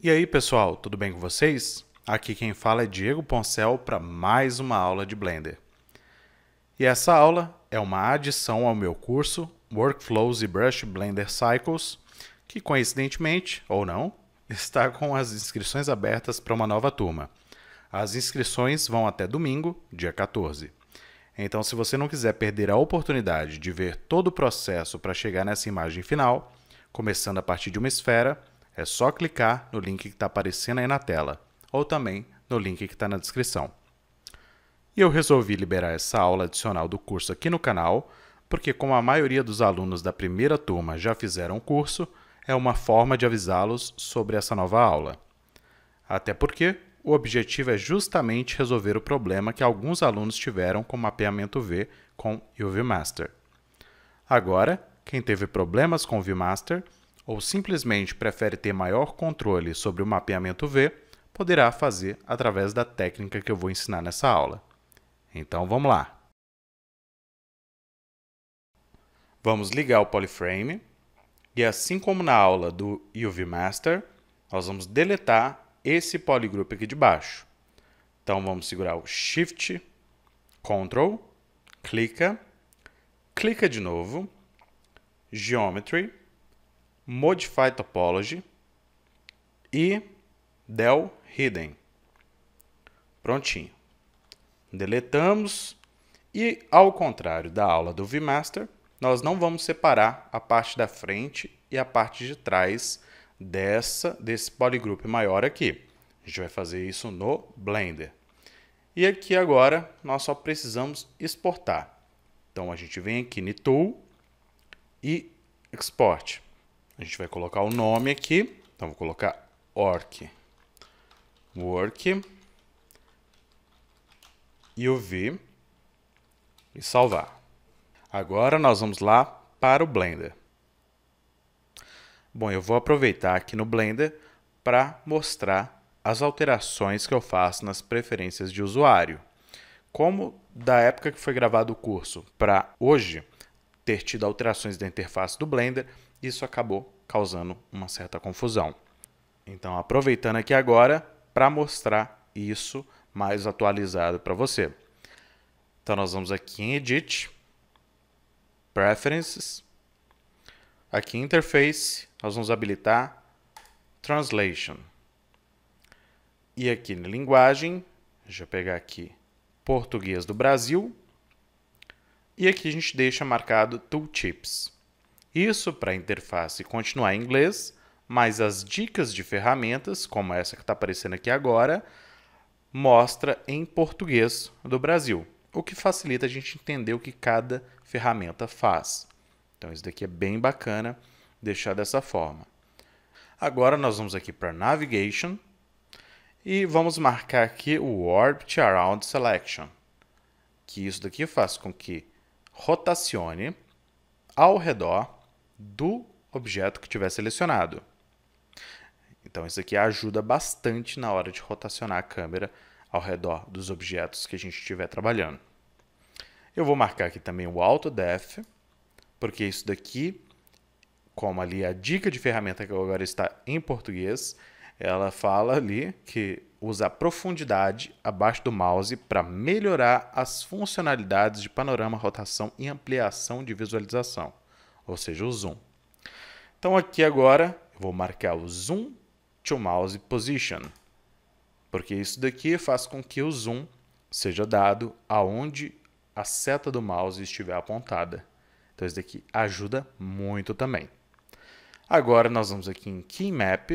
E aí, pessoal, tudo bem com vocês? Aqui quem fala é Diego Poncel para mais uma aula de Blender. E essa aula é uma adição ao meu curso Workflows e Brush Blender Cycles, que coincidentemente, ou não, está com as inscrições abertas para uma nova turma. As inscrições vão até domingo, dia 14. Então, se você não quiser perder a oportunidade de ver todo o processo para chegar nessa imagem final, começando a partir de uma esfera, é só clicar no link que está aparecendo aí na tela, ou também no link que está na descrição. E eu resolvi liberar essa aula adicional do curso aqui no canal, porque como a maioria dos alunos da primeira turma já fizeram o curso, é uma forma de avisá-los sobre essa nova aula. Até porque o objetivo é justamente resolver o problema que alguns alunos tiveram com mapeamento V com o VMaster. Agora, quem teve problemas com o VMaster ou simplesmente prefere ter maior controle sobre o mapeamento V, poderá fazer através da técnica que eu vou ensinar nessa aula. Então vamos lá! Vamos ligar o Polyframe e assim como na aula do UV Master, nós vamos deletar esse polygroup aqui de baixo. Então vamos segurar o Shift, Ctrl, clica de novo, Geometry, Modify Topology e Del Hidden. Prontinho. Deletamos e, ao contrário da aula do VMaster, nós não vamos separar a parte da frente e a parte de trás desse polygroup maior aqui. A gente vai fazer isso no Blender. E aqui agora nós só precisamos exportar. Então a gente vem aqui no Tool e Export. A gente vai colocar o nome aqui. Então vou colocar Work UV e salvar. Agora nós vamos lá para o Blender. Bom, eu vou aproveitar aqui no Blender para mostrar as alterações que eu faço nas preferências de usuário. Como da época que foi gravado o curso para hoje ter tido alterações da interface do Blender, isso acabou causando uma certa confusão. Então, aproveitando aqui agora para mostrar isso mais atualizado para você. Então, nós vamos aqui em Edit, Preferences, aqui em Interface, nós vamos habilitar Translation. E aqui na linguagem, deixa eu pegar aqui Português do Brasil, e aqui a gente deixa marcado Tooltips. Isso para a interface continuar em inglês, mas as dicas de ferramentas, como essa que está aparecendo aqui agora, mostra em português do Brasil, o que facilita a gente entender o que cada ferramenta faz. Então, isso daqui é bem bacana deixar dessa forma. Agora, nós vamos aqui para Navigation e vamos marcar aqui o Orbit Around Selection, que isso daqui faz com que rotacione ao redor do objeto que tiver selecionado. Então, isso aqui ajuda bastante na hora de rotacionar a câmera ao redor dos objetos que a gente estiver trabalhando. Eu vou marcar aqui também o Auto Def, porque isso daqui, como ali a dica de ferramenta que agora está em português, ela fala ali que usa a profundidade abaixo do mouse para melhorar as funcionalidades de panorama, rotação e ampliação de visualização, ou seja, o zoom. Então aqui agora eu vou marcar o Zoom to Mouse Position, porque isso daqui faz com que o zoom seja dado aonde a seta do mouse estiver apontada. Então isso daqui ajuda muito também. Agora nós vamos aqui em Key Map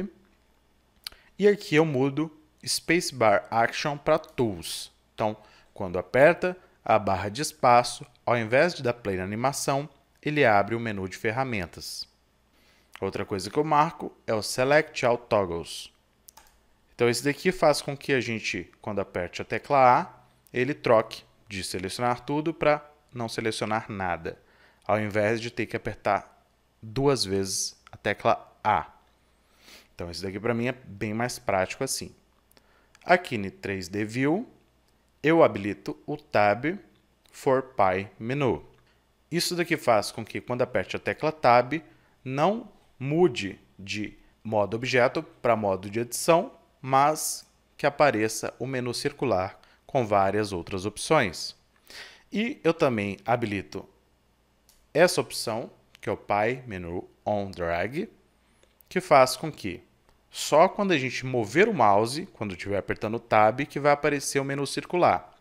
e aqui eu mudo Spacebar Action para Tools. Então, quando aperta a barra de espaço, ao invés de dar play na animação, ele abre o menu de ferramentas. Outra coisa que eu marco é o Select All Toggles. Então, esse daqui faz com que a gente, quando aperte a tecla A, ele troque de selecionar tudo para não selecionar nada, ao invés de ter que apertar duas vezes a tecla A. Então, esse daqui para mim é bem mais prático assim. Aqui no 3D View, eu habilito o Tab for Pie Menu. Isso daqui faz com que, quando aperte a tecla Tab, não mude de modo objeto para modo de edição, mas que apareça o menu circular com várias outras opções. E eu também habilito essa opção, que é o Pie Menu On Drag, que faz com que só quando a gente mover o mouse, quando estiver apertando o Tab, que vai aparecer o menu circular.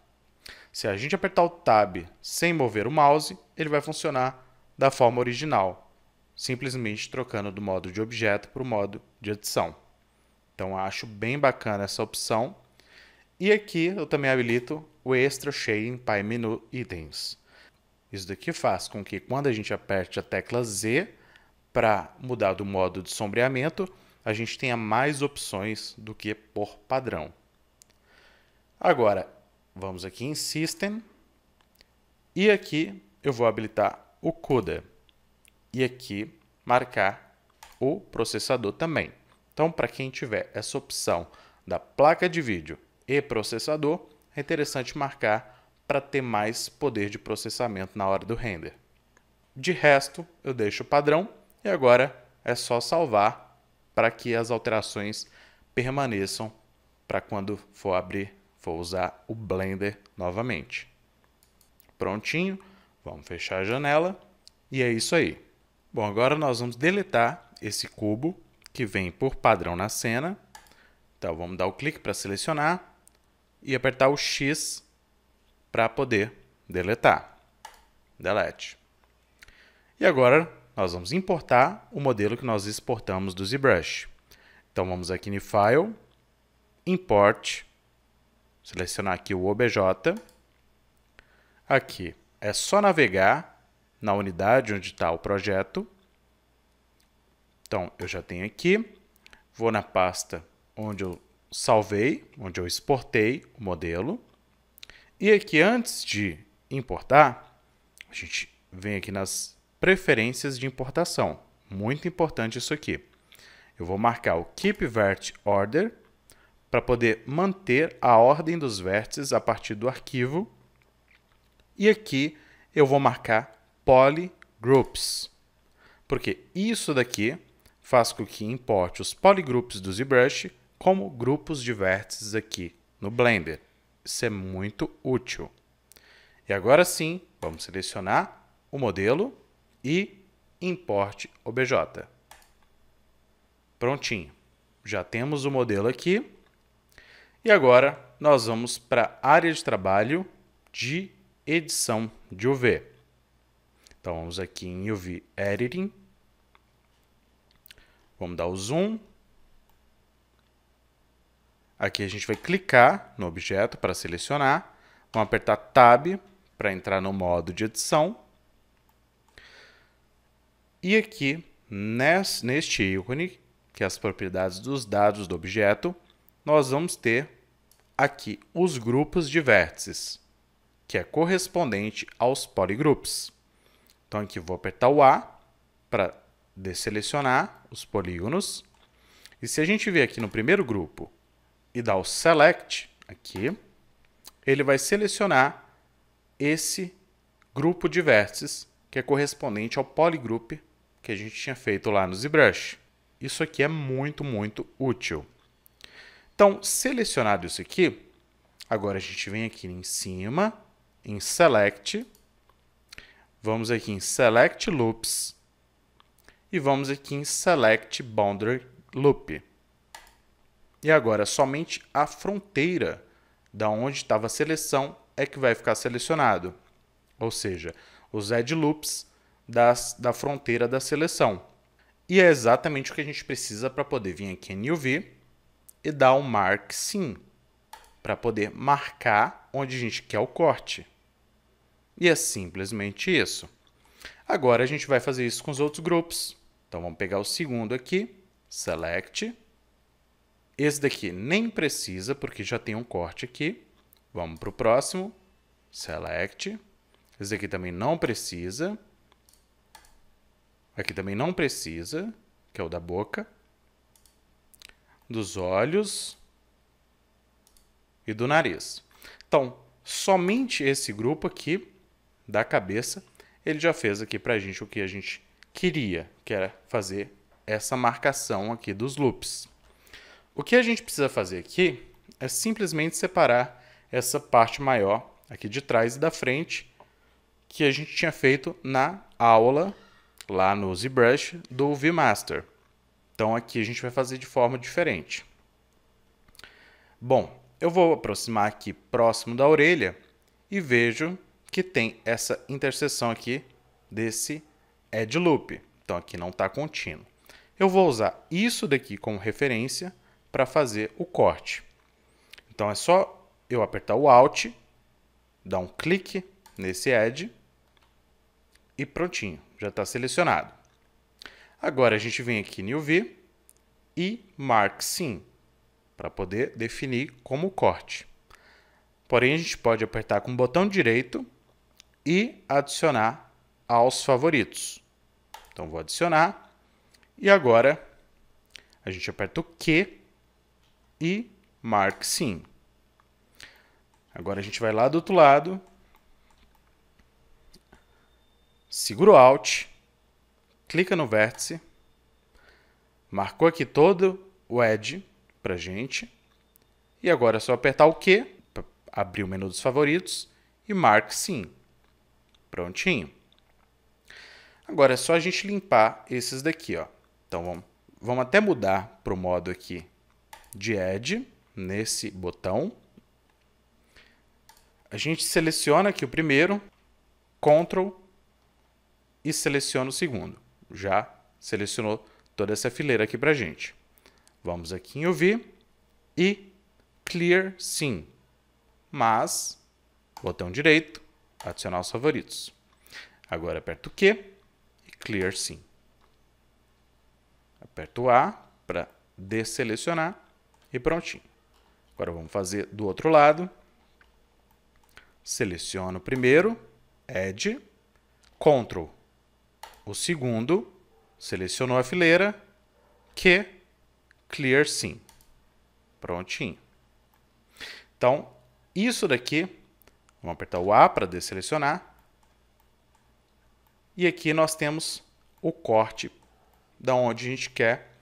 Se a gente apertar o Tab sem mover o mouse, ele vai funcionar da forma original, simplesmente trocando do modo de objeto para o modo de edição. Então, eu acho bem bacana essa opção. E aqui eu também habilito o Extra Shading Pie Menu Items. Isso daqui faz com que quando a gente aperte a tecla Z para mudar do modo de sombreamento, a gente tenha mais opções do que por padrão. Agora, vamos aqui em System e aqui eu vou habilitar o CUDA e aqui marcar o processador também. Então, para quem tiver essa opção da placa de vídeo e processador, é interessante marcar para ter mais poder de processamento na hora do render. De resto, eu deixo o padrão e agora é só salvar para que as alterações permaneçam para quando for usar o Blender novamente. Prontinho, vamos fechar a janela e é isso aí. Bom, agora nós vamos deletar esse cubo que vem por padrão na cena. Então, vamos dar o clique para selecionar e apertar o X para poder deletar. Delete. E agora nós vamos importar o modelo que nós exportamos do ZBrush. Então, vamos aqui em File, Import, selecionar aqui o OBJ. Aqui é só navegar na unidade onde está o projeto. Então, eu já tenho aqui, vou na pasta onde eu salvei, onde eu exportei o modelo. E aqui, antes de importar, a gente vem aqui nas preferências de importação. Muito importante isso aqui. Eu vou marcar o Keep Vert Order para poder manter a ordem dos vértices a partir do arquivo. E aqui eu vou marcar Polygroups, porque isso daqui faz com que importe os polygroups do ZBrush como grupos de vértices aqui no Blender. Isso é muito útil. E agora sim, vamos selecionar o modelo e Import OBJ. Prontinho. Já temos o modelo aqui. E agora nós vamos para a área de trabalho de edição de UV. Então, vamos aqui em UV Editing. Vamos dar o zoom. Aqui a gente vai clicar no objeto para selecionar. Vamos apertar Tab para entrar no modo de edição. E aqui, neste ícone, que é as propriedades dos dados do objeto, nós vamos ter aqui os grupos de vértices, que é correspondente aos polygroups. Então, aqui eu vou apertar o A para desselecionar os polígonos. E se a gente vir aqui no primeiro grupo e dar o Select aqui, ele vai selecionar esse grupo de vértices que é correspondente ao polygroup que a gente tinha feito lá no ZBrush. Isso aqui é muito, muito útil. Então, selecionado isso aqui, agora a gente vem aqui em cima, em Select, vamos aqui em Select Loops e vamos aqui em Select Boundary Loop. E agora, somente a fronteira da onde estava a seleção é que vai ficar selecionado. Ou seja, os edge loops da fronteira da seleção. E é exatamente o que a gente precisa para poder vir aqui em UV e dar um Mark Sim, para poder marcar onde a gente quer o corte. E é simplesmente isso. Agora a gente vai fazer isso com os outros grupos. Então vamos pegar o segundo aqui, Select. Esse daqui nem precisa, porque já tem um corte aqui. Vamos para o próximo, Select. Esse daqui também não precisa. Aqui também não precisa, que é o da boca, dos olhos e do nariz. Então, somente esse grupo aqui da cabeça, ele já fez aqui pra gente o que a gente queria, que era fazer essa marcação aqui dos loops. O que a gente precisa fazer aqui é simplesmente separar essa parte maior aqui de trás e da frente que a gente tinha feito na aula lá no ZBrush do VMaster. Então aqui a gente vai fazer de forma diferente. Bom, eu vou aproximar aqui próximo da orelha e vejo que tem essa interseção aqui desse Edge Loop. Então aqui não está contínuo. Eu vou usar isso daqui como referência para fazer o corte. Então é só eu apertar o Alt, dar um clique nesse Edge e prontinho, já está selecionado. Agora a gente vem aqui em UV e Mark Scene para poder definir como corte. Porém, a gente pode apertar com o botão direito e adicionar aos favoritos. Então, vou adicionar e agora a gente aperta o Q e Mark Scene. Agora a gente vai lá do outro lado, segura o Alt, clica no vértice, marcou aqui todo o Edge pra gente, e agora é só apertar o Q, para abrir o menu dos favoritos, e Mark Scene. Prontinho. Agora é só a gente limpar esses daqui, ó. Então vamos até mudar para o modo aqui de Edge, nesse botão. A gente seleciona aqui o primeiro, Ctrl, e seleciona o segundo. Já selecionou toda essa fileira aqui pra gente. Vamos aqui em UV e Clear Scene. Mas, botão direito, adicionar os favoritos. Agora aperto o Q e Clear Scene. Aperto o A para desselecionar e prontinho. Agora vamos fazer do outro lado. Seleciono o primeiro, Edge, Ctrl. O segundo, selecionou a fileira, Q, Clear Scene. Prontinho. Então, isso daqui, vamos apertar o A para desselecionar. E aqui nós temos o corte da onde a gente quer,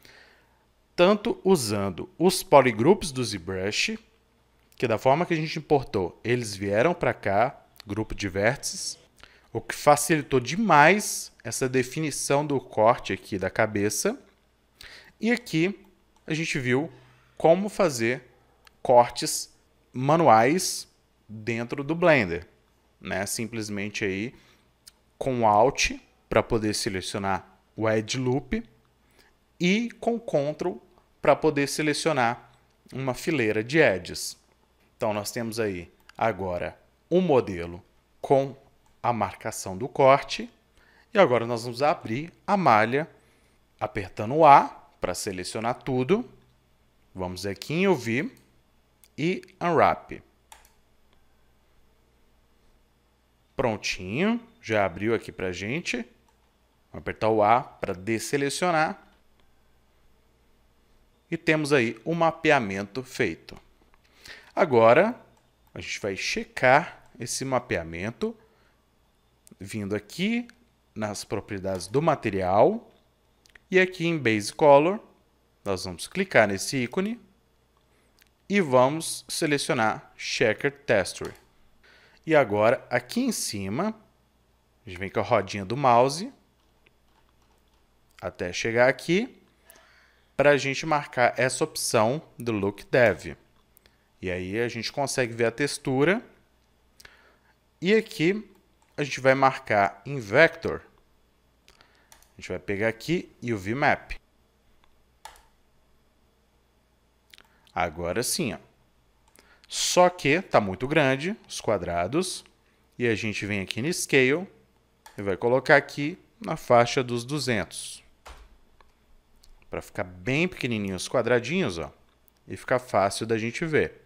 tanto usando os polygroups do ZBrush, que da forma que a gente importou, eles vieram para cá, grupo de vértices, o que facilitou demais essa definição do corte aqui da cabeça. E aqui a gente viu como fazer cortes manuais dentro do Blender, né? Simplesmente aí com Alt para poder selecionar o Edge Loop e com Ctrl para poder selecionar uma fileira de edges. Então nós temos aí agora um modelo com a marcação do corte e agora nós vamos abrir a malha apertando o A para selecionar tudo. Vamos aqui em UV e Unwrap. Prontinho, já abriu aqui para a gente. Vamos apertar o A para desselecionar. E temos aí o mapeamento feito. Agora, a gente vai checar esse mapeamento, vindo aqui nas propriedades do material. E aqui em Base Color, nós vamos clicar nesse ícone e vamos selecionar Checkered Texture. E agora, aqui em cima, a gente vem com a rodinha do mouse até chegar aqui para a gente marcar essa opção do Look Dev. E aí a gente consegue ver a textura. E aqui a gente vai marcar em Vector. A gente vai pegar aqui e o VMap. Agora sim, ó. Só que está muito grande, os quadrados. E a gente vem aqui no Scale e vai colocar aqui na faixa dos 200. Para ficar bem pequenininho os quadradinhos, ó, e ficar fácil da gente ver.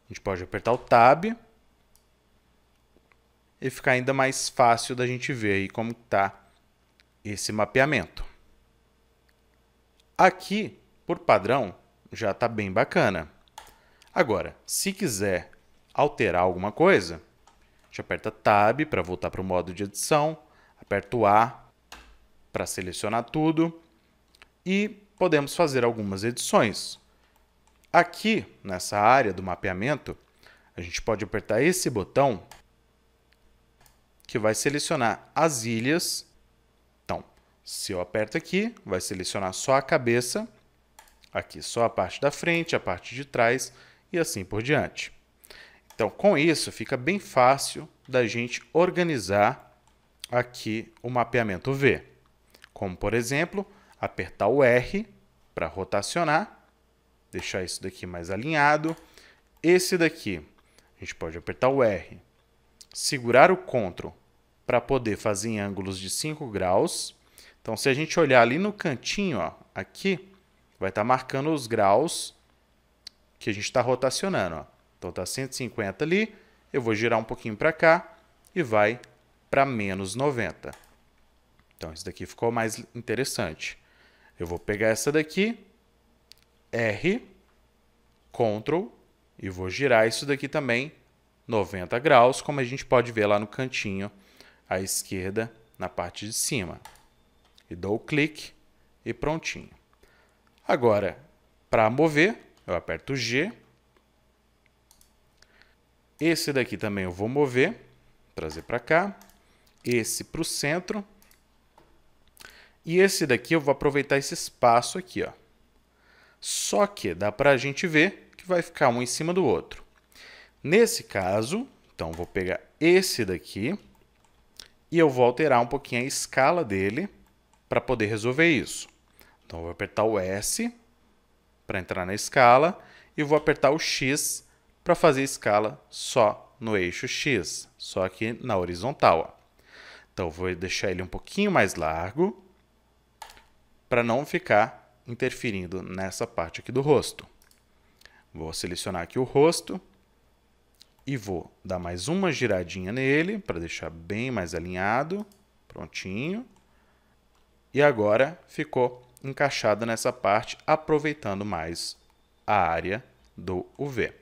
A gente pode apertar o Tab e ficar ainda mais fácil da gente ver aí como está esse mapeamento. Aqui, por padrão, já está bem bacana. Agora, se quiser alterar alguma coisa, a gente aperta Tab para voltar para o modo de edição, Aperto A para selecionar tudo e podemos fazer algumas edições. Aqui, nessa área do mapeamento, a gente pode apertar esse botão que vai selecionar as ilhas. Então, se eu aperto aqui, vai selecionar só a cabeça, aqui só a parte da frente, a parte de trás e assim por diante. Então, com isso, fica bem fácil da gente organizar aqui o mapeamento V. Como, por exemplo, apertar o R para rotacionar, deixar isso daqui mais alinhado. Esse daqui, a gente pode apertar o R, segurar o Ctrl para poder fazer em ângulos de 5 graus. Então, se a gente olhar ali no cantinho, ó, aqui, vai estar marcando os graus que a gente está rotacionando. Ó. Então, está 150 ali, eu vou girar um pouquinho para cá e vai para menos 90. Então, isso daqui ficou mais interessante. Eu vou pegar essa daqui, R, Ctrl, e vou girar isso daqui também 90 graus, como a gente pode ver lá no cantinho à esquerda, na parte de cima. E dou o clique e prontinho. Agora, para mover, eu aperto G. Esse daqui também eu vou mover, trazer para cá. Esse para o centro. E esse daqui eu vou aproveitar esse espaço aqui, ó. Só que dá para a gente ver que vai ficar um em cima do outro. Nesse caso, então, vou pegar esse daqui e eu vou alterar um pouquinho a escala dele para poder resolver isso. Então, eu vou apertar o S para entrar na escala e vou apertar o X para fazer escala só no eixo X, só aqui na horizontal. Ó. Então, eu vou deixar ele um pouquinho mais largo para não ficar interferindo nessa parte aqui do rosto. Vou selecionar aqui o rosto e vou dar mais uma giradinha nele para deixar bem mais alinhado. Prontinho. E agora ficou encaixado nessa parte, aproveitando mais a área do UV.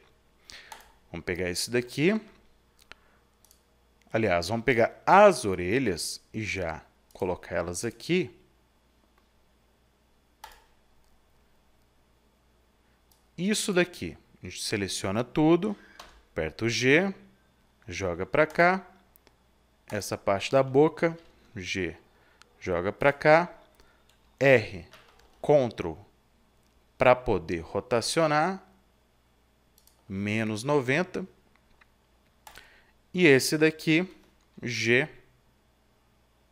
Vamos pegar esse daqui. Aliás, vamos pegar as orelhas e já colocar elas aqui. Isso daqui, a gente seleciona tudo, aperta o G, joga para cá, essa parte da boca, G, joga para cá, R, Ctrl para poder rotacionar, menos 90, e esse daqui, G,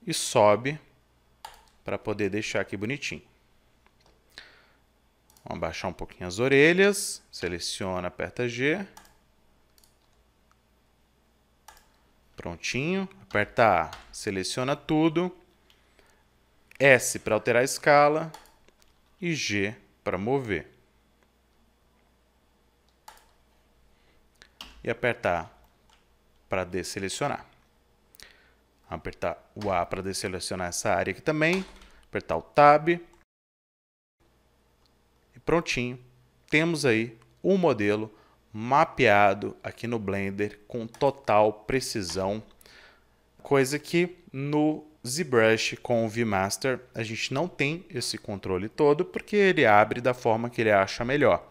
e sobe para poder deixar aqui bonitinho. Vamos abaixar um pouquinho as orelhas, seleciona, aperta G. Prontinho, aperta A, seleciona tudo. S para alterar a escala e G para mover. E apertar A para desselecionar. Apertar o A para desselecionar essa área aqui também. Apertar o Tab. Prontinho, temos aí um modelo mapeado aqui no Blender com total precisão, coisa que no ZBrush com o VMaster a gente não tem esse controle todo porque ele abre da forma que ele acha melhor.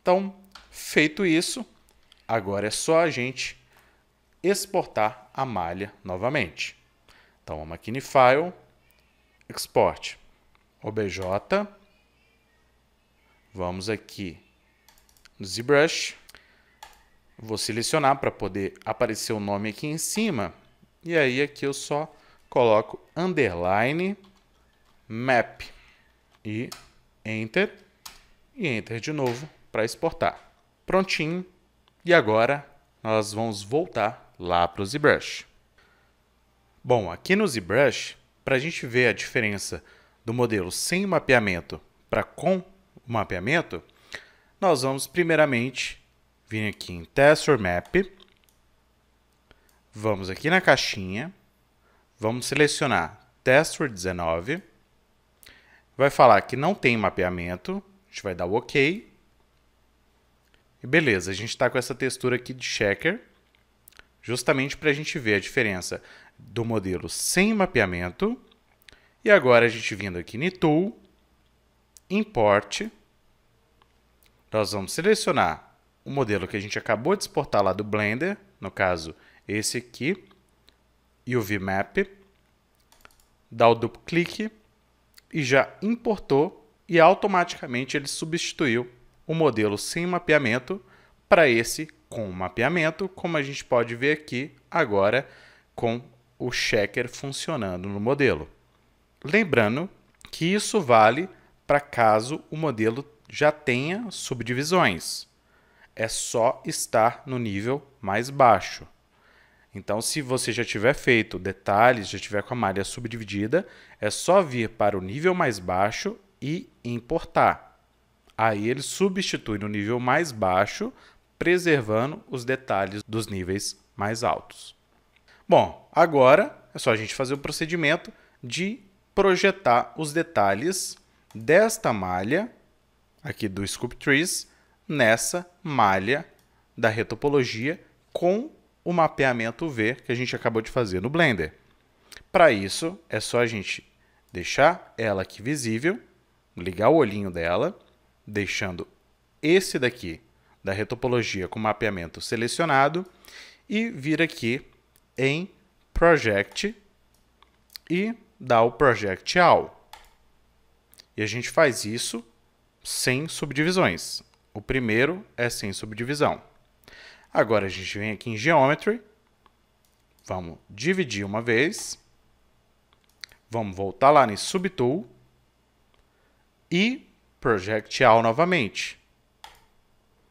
Então, feito isso, agora é só a gente exportar a malha novamente. Então, vamos aqui em File, Export, OBJ. Vamos aqui no ZBrush, vou selecionar para poder aparecer o nome aqui em cima, e aí aqui eu só coloco underline map e Enter de novo para exportar. Prontinho, e agora nós vamos voltar lá para o ZBrush. Bom, aqui no ZBrush, para a gente ver a diferença do modelo sem mapeamento para com o mapeamento, nós vamos primeiramente vir aqui em Texture Map, vamos aqui na caixinha, vamos selecionar Texture 19, vai falar que não tem mapeamento, a gente vai dar o OK, e beleza, a gente está com essa textura aqui de checker, justamente para a gente ver a diferença do modelo sem mapeamento. E agora a gente vindo aqui em Tool, Import, nós vamos selecionar o modelo que a gente acabou de exportar lá do Blender, no caso esse aqui, e o VMap, dá o duplo clique e já importou e automaticamente ele substituiu o modelo sem mapeamento para esse com mapeamento, como a gente pode ver aqui agora com o checker funcionando no modelo. Lembrando que isso vale para caso o modelo já tenha subdivisões. É só estar no nível mais baixo. Então, se você já tiver feito detalhes, já tiver com a malha subdividida, é só vir para o nível mais baixo e importar. Aí ele substitui no nível mais baixo, preservando os detalhes dos níveis mais altos. Bom, agora é só a gente fazer o procedimento de projetar os detalhes desta malha aqui do Sculptris nessa malha da retopologia com o mapeamento V que a gente acabou de fazer no Blender. Para isso, é só a gente deixar ela aqui visível, ligar o olhinho dela, deixando esse daqui da retopologia com mapeamento selecionado e vir aqui em Project e dar o Project All. E a gente faz isso sem subdivisões. O primeiro é sem subdivisão. Agora a gente vem aqui em Geometry, vamos dividir uma vez, vamos voltar lá em Subtool e Project All novamente.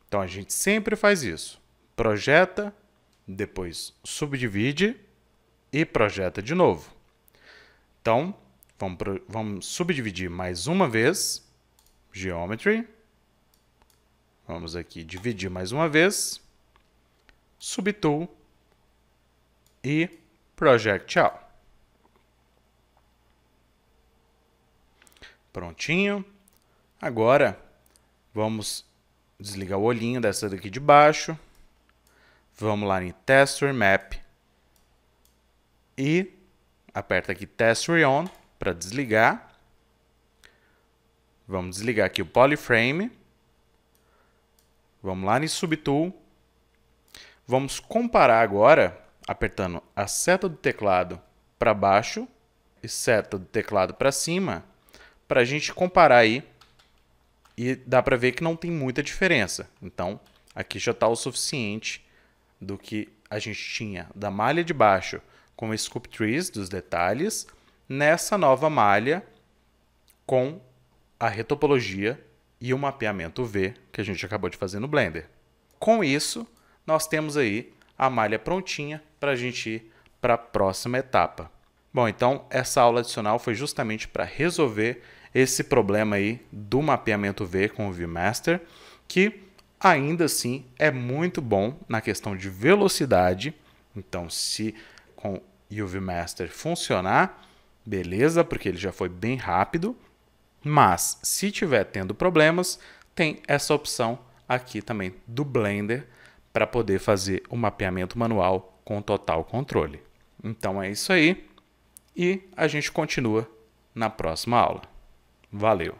Então a gente sempre faz isso. Projeta, depois subdivide e projeta de novo. Então vamos subdividir mais uma vez, Geometry, vamos aqui dividir mais uma vez, Subtool e Project All. Prontinho. Agora vamos desligar o olhinho dessa daqui de baixo. Vamos lá em Texture Map e aperta aqui Texture On para desligar. Vamos desligar aqui o Polyframe. Vamos lá em Subtool. Vamos comparar agora, apertando a seta do teclado para baixo e seta do teclado para cima, para a gente comparar aí e dá para ver que não tem muita diferença. Então, aqui já está o suficiente do que a gente tinha da malha de baixo com o Sculptris dos detalhes, nessa nova malha com a retopologia e o mapeamento V que a gente acabou de fazer no Blender. Com isso, nós temos aí a malha prontinha para a gente ir para a próxima etapa. Bom, então essa aula adicional foi justamente para resolver esse problema aí do mapeamento V com o ViewMaster, que ainda assim é muito bom na questão de velocidade. Então, se com o ViewMaster funcionar, beleza, porque ele já foi bem rápido. Mas, se tiver tendo problemas, tem essa opção aqui também do Blender para poder fazer o mapeamento manual com total controle. Então é isso aí e a gente continua na próxima aula. Valeu!